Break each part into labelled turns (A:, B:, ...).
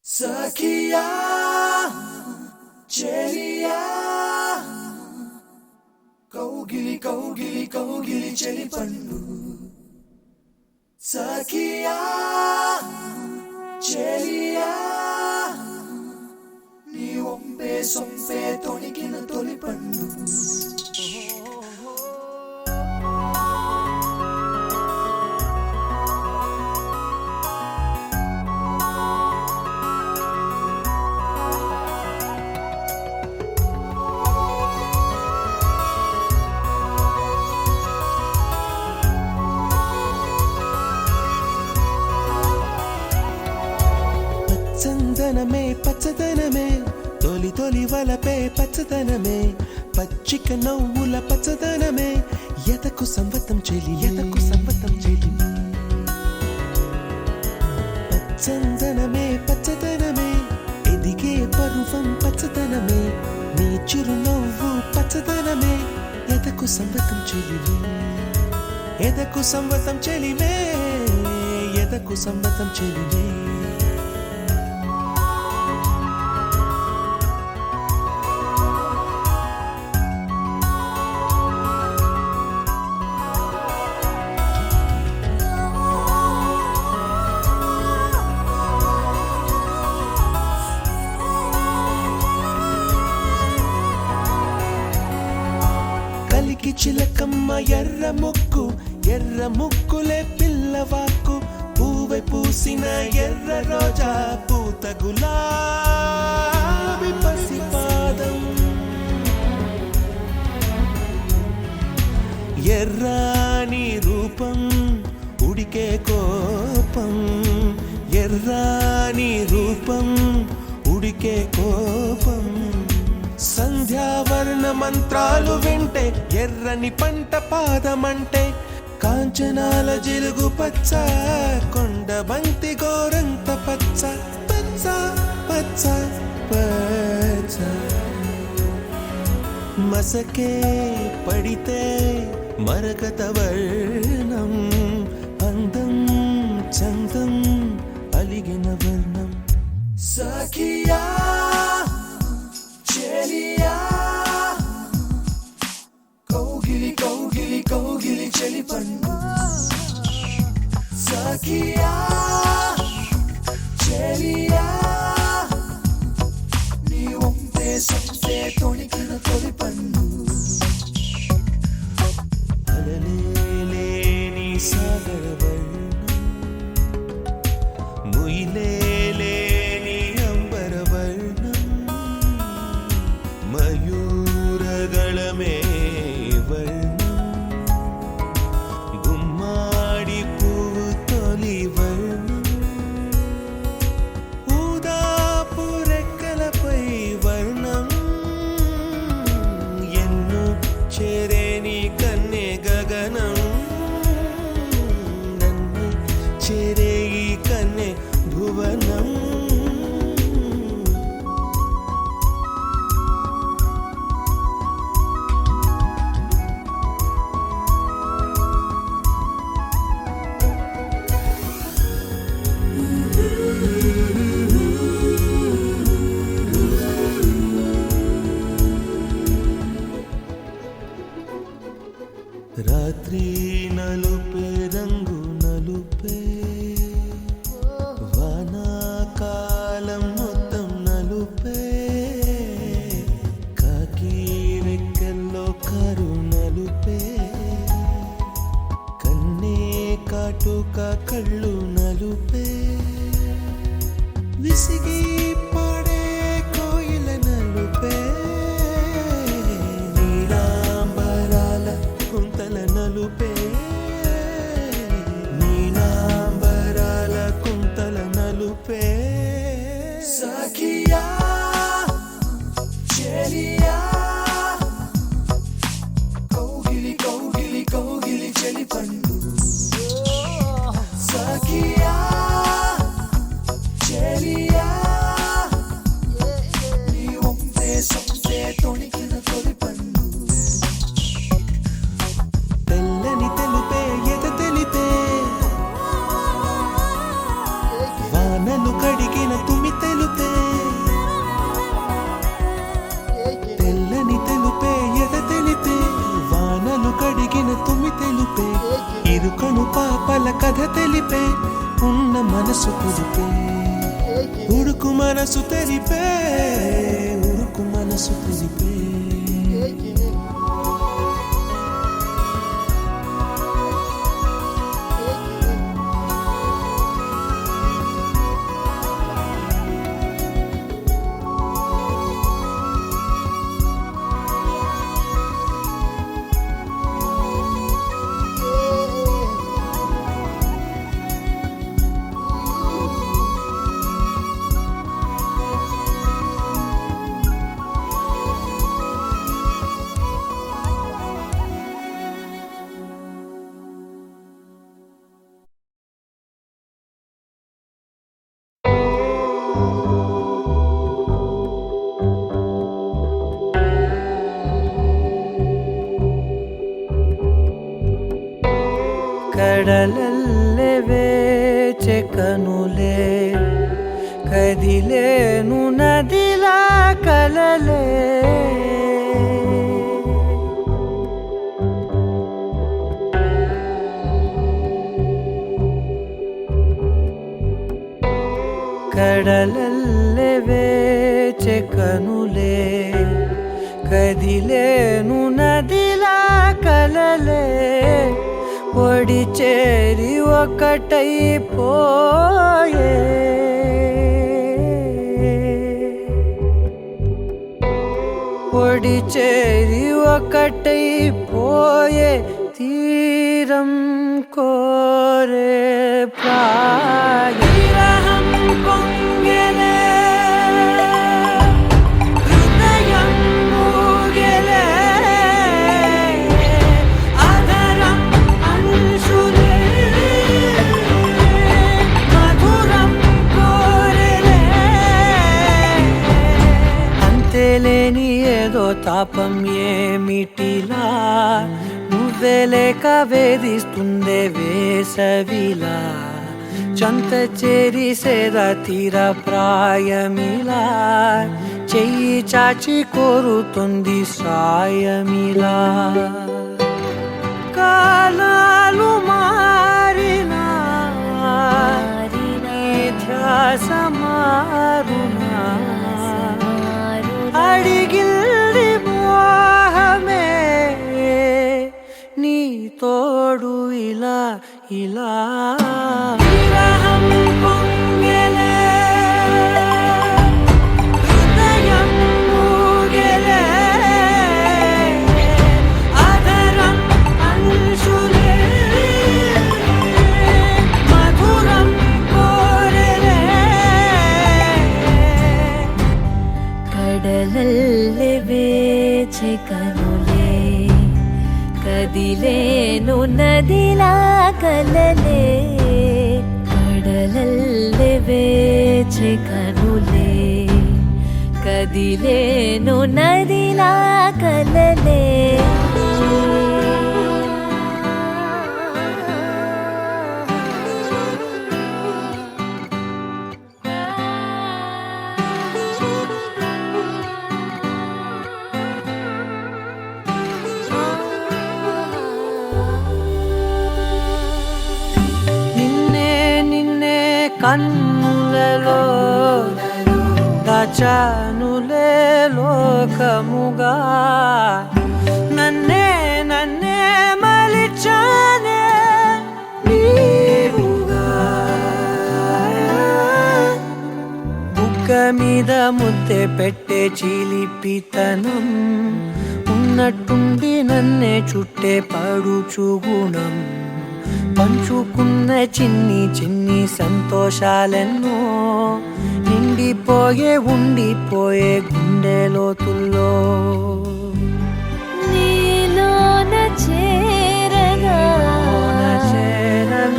A: సఖియా చెలియా కౌగిలి కౌగిలి కౌగిలి చెలి పండు సఖియా చెలియా నీ ఒంపే సొంపే తొణికిన తొలి పండు
B: చందనమే పచ్చదనమే తొలి తొలి వలపే పచ్చదనమే పచ్చిక నవ్వుల పచ్చదనమే ఎతకు సంవతం చెలి చందనమే పచ్చదనమే ఎదిగే పరువం పచ్చదనమే నీ చిరునవ్వు పచ్చదనమే ఎతకు సంవతం చెలివే ఎదకు సంవతం చెలివే ఎదకు సంవతం చెలివే చిలకమ్మ ఎర్ర ముక్కులే పిల్లవాకు పూవై పూసిన ఎర్ర రోజా పూత గులాబీ పసిపాదం ఎర్రాని రూపం ఉడికే కోపం ఎర్రాని రూపం ఉడికే కోపం సంధ్యావర్ణ మంత్రాలు వింటే ఎర్రని పంట పాదమంటే కాంచనాల జిలుగు పచ్చ కొండ బంతి గోరంత పచ్చ పచ్చ పచ్చ పచ్చ మసకే పడితే మరకత వర్ణం అందం చందం అలిగిన వర్ణం
A: సఖియా చెలియా కౌగిలి కౌగిలి కౌగిలి చెలి పండు సఖియా చెలియా నీ ఒంపే సొంపే తొణికిన తొలి పండు
B: అలలేని సాగర వర్ణం ముయిలేని అంబర వర్ణం మయూరగళమే వర్ణం గుమ్మాడి పువ్వు తొలి వర్ణం ఊదాపు రెక్కలపై వర్ణం ఎన్ను చేరేని కన్నె గగనం నన్ను చేరే ఈ కన్నె భువనం రాత్రి నలుపే రంగు నలుపే వానాకాలం మొత్తం నలుపే కాకి రెక్కల్లో కారు నలుపే కన్నే కాటుక కళ్ళు నలుపే విసిగి పాడే కోయిల నలుపే నలుపే నీలాంబరాల కుంతల నలుపే
A: సఖియా చెలియా కౌగిలి కౌగిలి కౌగిలి చెలి పండు సఖియా చెలియా నీ ఒంపే సొంపే తొణికిన తొలి పండు
B: తెల్లని తెలుపే ఎద తెలిపే వానలు కడిగిన తుమి తెలు మనసు తెలిపే ఉడుకు మనసు తెలిపే ఉడుకు మనసు తెలిపే
C: ಕಡಲಲ್ಲೇ ವೇಚೆ ಕನುಲೆ ಕದಿಲೇನು ನದಿಲ ಕಲಲೆ ಕಡಲಲ್ಲೇ ವೇಚೆ ಕನುಲೆ కదిలేను నదిలా కలలే ఒడి చేరి ఒకటైపోయే ఒడి చేరి ఒకటైపోయే తీరం కోరే ప్రాయం పొంగెలే లేని ఏదో తాపం ఏమిటిలా నువ్వే లేక వేధిస్తుందే వేసవిలా చంత చేరి సేద తీర ప్రాయమిలా చెయ్యి చాచి కోరుతుంది సాయమిలా కాలాలు మారినా ధ్యాస మారునా అడిగిల్ది మోహమే నీ తోడు ఇలా ఇలా విరహం పొంగెలే హృదయం మూగెలే అధరం అంశులే మధురం కోరెలే
D: కడలల్లే వేచే కనులే కదిలేను నదిలా కలలే కడలల్లే వేచే కనులే కదిలేను నదిలా కలలే
C: కన్నులలో దాచానులే లోకముగా నన్నే నన్నే మలిచానే నీవుగా బుగ్గ మీద ముద్దె పెట్టే చిలిపితనం ఉన్నట్టుండి నన్నే చుట్టే పడుచు గుణం పంచుకున్న చిన్ని చిన్ని సంతోషాలెన్నో నిండిపోయే ఉండిపోయే గుండె లోతుల్లో
D: నీలోన చేరగా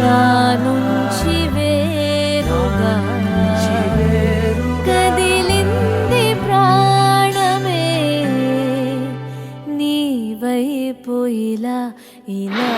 D: నా నుంచి వేరుగా కదిలింది ప్రాణమే నీ వైపు ఇలా ఇలా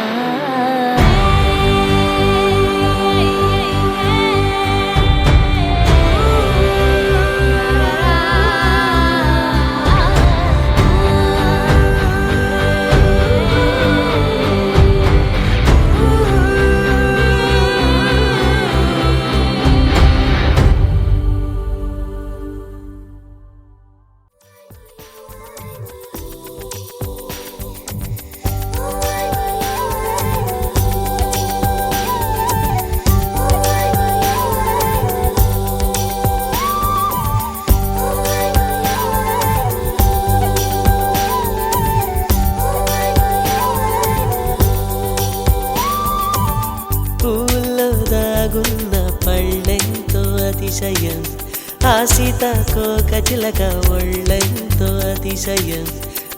C: ఆ సీతాకోక చిలక ఒళ్ళెంతో అతిశయం,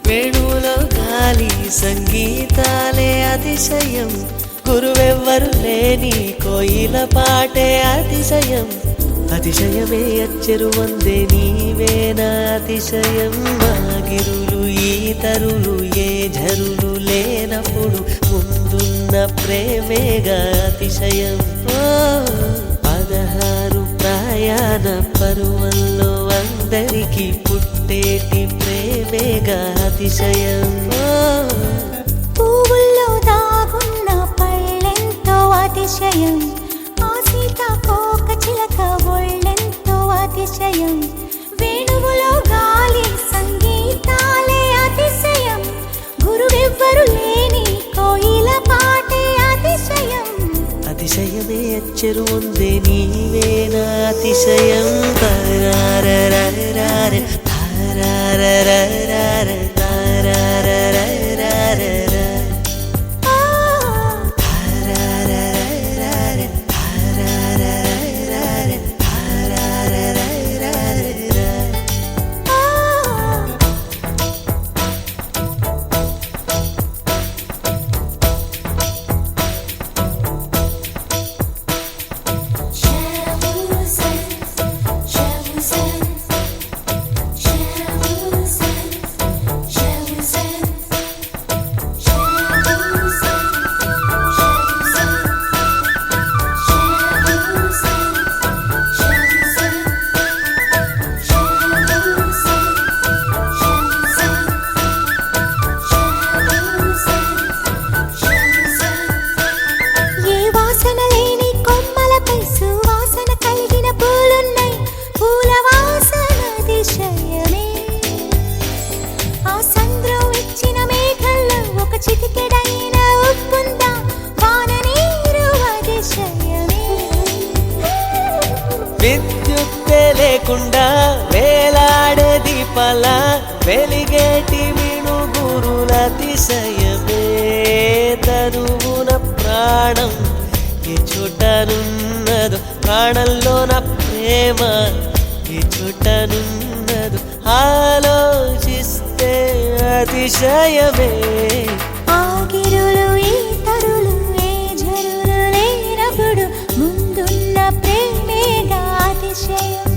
C: వేణువులో గాలి సంగీతాలే అతిశయం, గురువెవ్వరు లేని కోయిల పాటే అతిశయం, అతిశయమే అచ్చెరు వందే నీవేనా అతిశయం. మాగిరులు ఈతరులు ఏ ఝరులు లేనప్పుడు ముందున్న ప్రేమేగా అతిశయం. 16 ప్రయాణ పరువల్లో అందరికీ పుట్టేటి ప్రేమేగా అతిశయం.
E: పువ్వుల్లో దాగున్న పళ్ళెంతో అతిశయం, ఆ సీతాకోక చిలక ఒళ్ళెంతో అతిశయం, వేణువులో గాలి సంగీతాలే అతిశయం, గురువెవ్వరు లేని కోయిల పాటే అతిశయం,
C: అతిశయమే అచ్చెరు వందే నీవేనా అతిశయం. తారారరార తారారరార తారారరార విద్యుత్తే లేకుండా వేలాడే దీపాల వెలిగేటి మిణుగురుల అతిశయమే, తనువున ప్రాణం ఏ చోటనున్నదో, ప్రాణంలో నా ప్రేమ ఏ చోటనున్నదో ఆలోచిస్తే అతిశయమే.
E: ఆగిరులు ఈతరులు ఏ ఝరులు లేనప్పుడు ముందున్న ప్రేమేగా అతిశయం.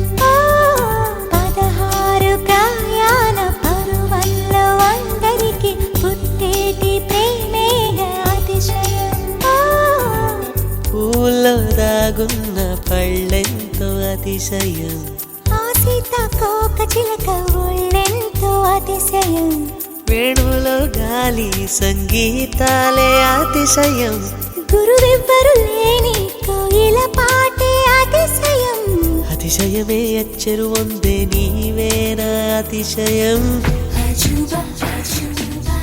E: 16 ప్రయాణ పరువల్లో అందరికీ పుట్టేటి ప్రేమేగా అతిశయం.
C: పూల్లో దాగున్న పళ్ళెంతో అతిశయం,
E: ఆ సీతాకోక చిలక ఒళ్ళెంతో అతిశయం,
C: వేణువులో గాలి సంగీతాలే అతిశయం,
E: గురువెవ్వరు లేని కోయిల పాటే అతిశయం,
C: అతిశయమే అచ్చెరు వందే నీవేనా అతిశయం.
E: అజూబా అజూబా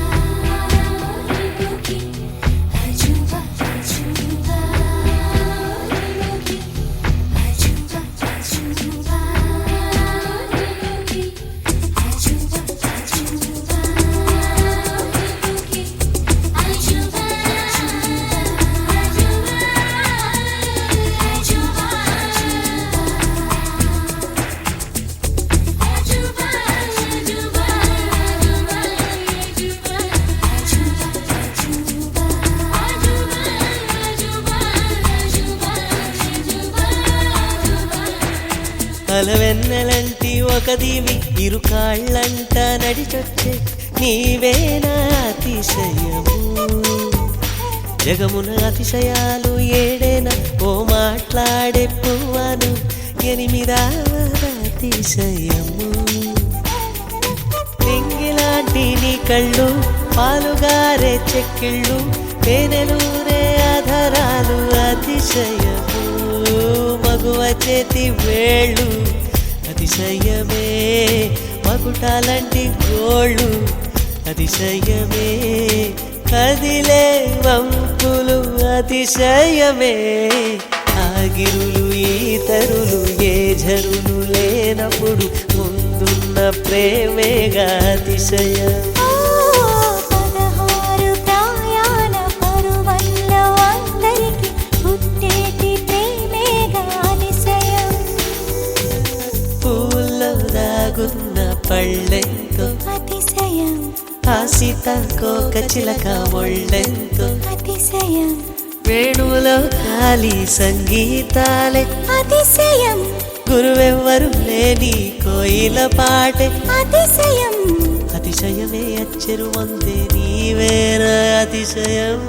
E: అజూబా అజూబా అజూబా అజూబా
C: అలవెన్నెలంటి ఒక దీవి ఇరు కాళ్ళంట నడిచొచ్చే నీవేనా అతిశయము, జగమున అతిశయాలు ఏడేనా ఓ మాట్లాడే పువ్వను 8వ అతిశయము. నింగిలాంటి నీ కళ్ళు పాలుగారే చెక్కిళ్ళు తేనెలూరే ఆధారాలు అతిశయము, మగువ చేతి వేళ్ళు అతిశయమే, మకుటాలంటి గోళ్ళు అతిశయమే, కదిలే వంపులు అతిశయమే, ఆగిరులు ఈతరులు ఏ ఝరులు లేనప్పుడు ముందున్న ప్రేమేగా అతిశయం.
E: 16 ప్రయాణ పరువల్లో అందరికీ పుట్టేటి ప్రేమేగా అతిశయం.
C: కమ్మగున్న పళ్ళెంతో
E: అతిశయం
C: ఆ సీతాకోక చిలక ఒళ్ళెంతో
E: అతిశయం
C: వేణువులో గాలి సంగీతాలే
E: అతిశయం
C: గురువెవ్వరు లేని కోయిల పాటే
E: అతిశయం
C: అతిశయమే అచ్చరు వందే నీవేర అతిశయం